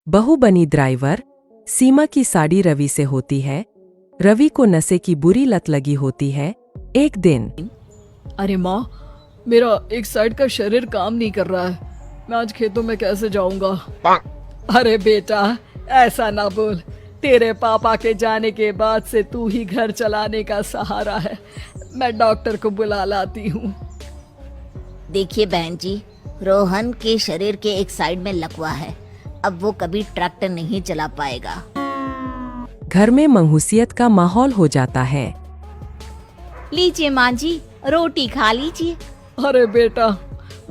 बहू बनी ड्राइवर। सीमा की साड़ी रवि से होती है। रवि को नशे की बुरी लत लगी होती है। एक दिन अरे माँ, मेरा एक साइड का शरीर काम नहीं कर रहा है। मैं आज खेतों में कैसे जाऊंगा? अरे बेटा, ऐसा ना बोल। तेरे पापा के जाने के बाद से तू ही घर चलाने का सहारा है। मैं डॉक्टर को बुला लाती हूँ। देखिए बहन जी, रोहन के शरीर के एक साइड में लकवा है। अब वो कभी ट्रैक्टर नहीं चला पाएगा। घर में मंहूसियत का माहौल हो जाता है। लीजिए माँ जी, रोटी खा लीजिए। अरे बेटा,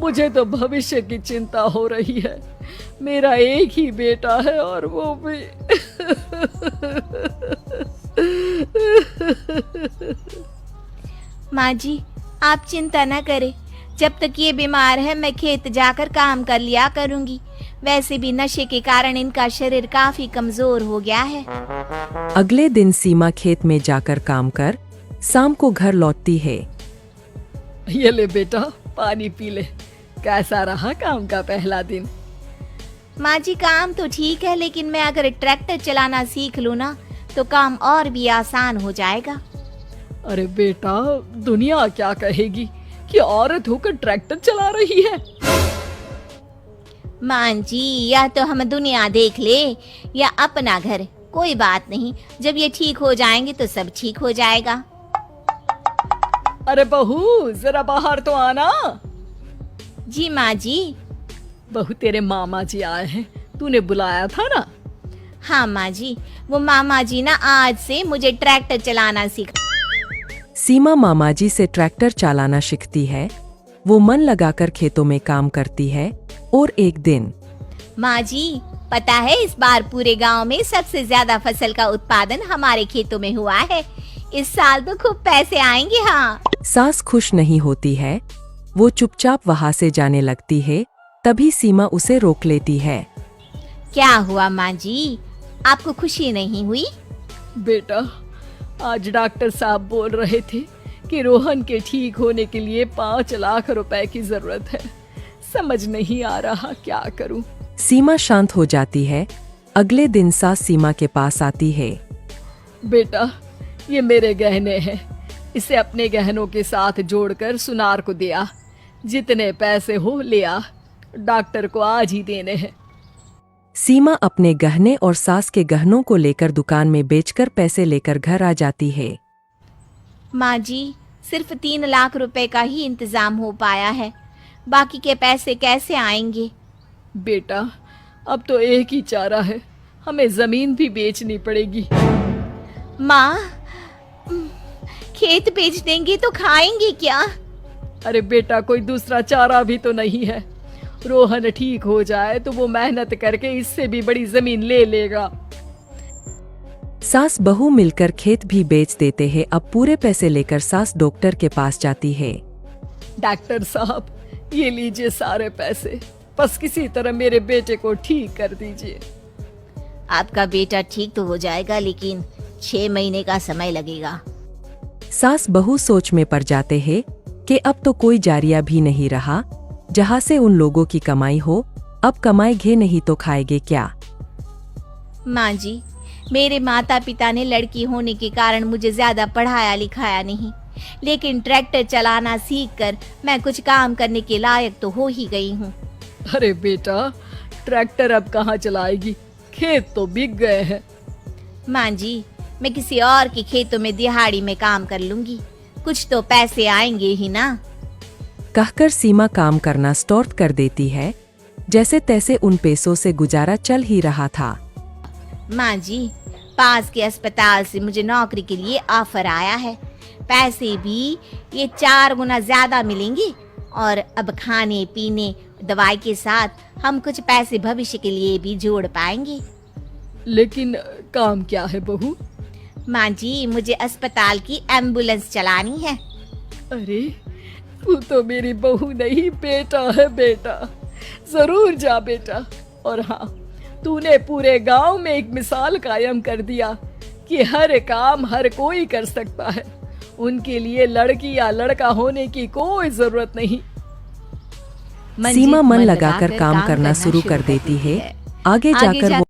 मुझे तो भविष्य की चिंता हो रही है। मेरा एक ही बेटा है और वो भी माँ जी, आप चिंता न करें। जब तक ये बीमार है मैं खेत जाकर काम कर लिया करूँगी। वैसे भी नशे के कारण इनका शरीर काफी कमजोर हो गया है। अगले दिन सीमा खेत में जाकर काम कर शाम को घर लौटती है। ये ले बेटा, पानी पी ले। कैसा रहा काम का पहला दिन? माँ जी, काम तो ठीक है, लेकिन मैं अगर ट्रैक्टर चलाना सीख लूँ ना तो काम और भी आसान हो जाएगा। अरे बेटा, दुनिया क्या कहेगी कि औरत होकर ट्रैक्टर चला रही है। माँ जी, या तो हम दुनिया देख ले या अपना घर, कोई बात नहीं। जब ये ठीक हो जाएंगे तो सब ठीक हो जाएगा। अरे बहू, जरा बाहर तो आना। जी माँ जी। बहू, तेरे मामा जी आए हैं, तूने बुलाया था ना? हाँ माँ जी, वो मामा जी ना आज से मुझे ट्रैक्टर चलाना सिखा। सीमा मामाजी से ट्रैक्टर चलाना सीखती है। वो मन लगाकर खेतों में काम करती है। और एक दिन माँ जी, पता है इस बार पूरे गांव में सबसे ज्यादा फसल का उत्पादन हमारे खेतों में हुआ है। इस साल तो खूब पैसे आएंगे। हाँ। सास खुश नहीं होती है। वो चुपचाप वहाँ से जाने लगती है। तभी सीमा उसे रोक लेती है। क्या हुआ माँ जी, आपको खुशी नहीं हुई? बेटा, आज डॉक्टर साहब बोल रहे थे कि रोहन के ठीक होने के लिए 5 लाख रुपए की जरूरत है। समझ नहीं आ रहा क्या करूं। सीमा शांत हो जाती है। अगले दिन सास सीमा के पास आती है। बेटा, ये मेरे गहने हैं। इसे अपने गहनों के साथ जोड़कर सुनार को दिया। जितने पैसे हो ले आ। डॉक्टर को आज ही देने हैं। सीमा अपने गहने और सास के गहनों को लेकर दुकान में बेचकर पैसे लेकर घर आ जाती है। माँ जी, सिर्फ 3 लाख रुपए का ही इंतजाम हो पाया है। बाकी के पैसे कैसे आएंगे? बेटा, अब तो एक ही चारा है, हमें जमीन भी बेचनी पड़ेगी। माँ, खेत बेच देंगे तो खाएंगे क्या? अरे बेटा, कोई दूसरा चारा भी तो नहीं है। रोहन ठीक हो जाए तो वो मेहनत करके इससे भी बड़ी जमीन ले लेगा। सास बहू मिलकर खेत भी बेच देते हैं। अब पूरे पैसे लेकर सास डॉक्टर के पास जाती है। डॉक्टर साहब, ये लीजिए सारे पैसे। बस किसी तरह मेरे बेटे को ठीक कर दीजिए। आपका बेटा ठीक तो हो जाएगा, लेकिन 6 महीने का समय लगेगा। सास बहू सोच में पड़ जाते हैं कि अब तो कोई जारिया भी नहीं रहा जहाँ से उन लोगों की कमाई हो। अब कमाएंगे नहीं तो खाएंगे क्या? माँ जी, मेरे माता पिता ने लड़की होने के कारण मुझे ज्यादा पढ़ाया लिखाया नहीं, लेकिन ट्रैक्टर चलाना सीखकर मैं कुछ काम करने के लायक तो हो ही गई हूँ। अरे बेटा, ट्रैक्टर अब कहाँ चलाएगी? खेत तो बिक गए हैं। माँ जी, मैं किसी और के खेतों में दिहाड़ी में काम कर लूंगी। कुछ तो पैसे आएंगे ही ना। कहकर सीमा काम करना स्टार्ट कर देती है। जैसे तैसे उन पैसों से गुजारा चल ही रहा था। माँ जी, पास के अस्पताल से मुझे नौकरी के लिए ऑफर आया है। पैसे भी ये 4 गुना ज्यादा मिलेंगे और अब खाने पीने दवाई के साथ हम कुछ पैसे भविष्य के लिए भी जोड़ पाएंगे। लेकिन काम क्या है बहू? माँ जी, मुझे अस्पताल की एम्बुलेंस चलानी है। अरे, तू तो मेरी बहू नहीं, बेटा है। बेटा, जरूर जा बेटा। और हाँ, तूने पूरे गांव में एक मिसाल कायम कर दिया कि हर काम हर कोई कर सकता है। उनके लिए लड़की या लड़का होने की कोई जरूरत नहीं। सीमा मन लगाकर काम करना शुरू कर देती है। आगे जाकर वो